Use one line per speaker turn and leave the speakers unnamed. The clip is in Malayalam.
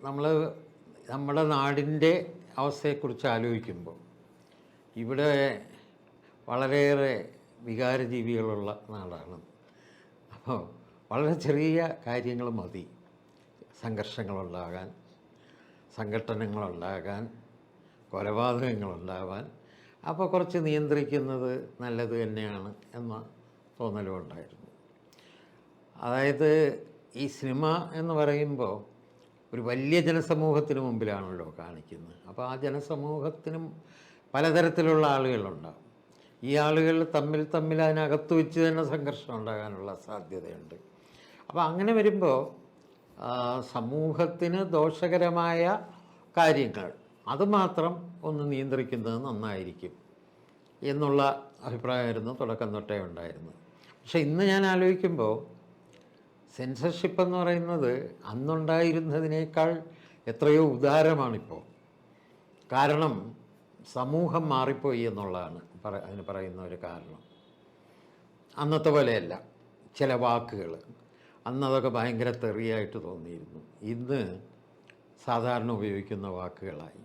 നമ്മൾ നമ്മുടെ നാടിൻ്റെ അവസ്ഥയെക്കുറിച്ച് ആലോചിക്കുമ്പോൾ ഇവിടെ വളരെയേറെ വികാരജീവികളുള്ള നാടാണ്. അപ്പോൾ വളരെ ചെറിയ കാര്യങ്ങൾ മതി സംഘർഷങ്ങളുണ്ടാകാൻ, സംഘട്ടനങ്ങളുണ്ടാകാൻ, കൊലപാതകങ്ങളുണ്ടാകാൻ. അപ്പോൾ കുറച്ച് നിയന്ത്രിക്കുന്നത് നല്ലത് തന്നെയാണ് എന്ന തോന്നലും ഉണ്ടായിരുന്നു. അതായത് ഈ സിനിമ എന്ന് പറയുമ്പോൾ ഒരു വലിയ ജനസമൂഹത്തിന് മുമ്പിലാണല്ലോ കാണിക്കുന്നത്. അപ്പോൾ ആ ജനസമൂഹത്തിനും പലതരത്തിലുള്ള ആളുകളുണ്ടാകും. ഈ ആളുകൾ തമ്മിൽ അതിനകത്ത് വെച്ച് തന്നെ സംഘർഷം ഉണ്ടാകാനുള്ള സാധ്യതയുണ്ട്. അപ്പോൾ അങ്ങനെ വരുമ്പോൾ സമൂഹത്തിന് ദോഷകരമായ കാര്യങ്ങൾ അതുമാത്രം ഒന്ന് നിയന്ത്രിക്കുന്നത് നന്നായിരിക്കും എന്നുള്ള അഭിപ്രായമായിരുന്നു തുടക്കം തൊട്ടേ ഉണ്ടായിരുന്നത്. പക്ഷേ ഇന്ന് ഞാൻ ആലോചിക്കുമ്പോൾ സെൻസർഷിപ്പ് എന്ന് പറയുന്നത് അന്നുണ്ടായിരുന്നതിനേക്കാൾ എത്രയോ ഉദാരമാണിപ്പോൾ. കാരണം സമൂഹം മാറിപ്പോയി എന്നുള്ളതാണ് അതിന് പറയുന്ന ഒരു കാരണം. അന്നത്തെ പോലെയല്ല ചില വാക്കുകൾ. അന്നതൊക്കെ ഭയങ്കര തെറിയായിട്ട് തോന്നിയിരുന്നു. ഇന്ന് സാധാരണ ഉപയോഗിക്കുന്ന വാക്കുകളായി.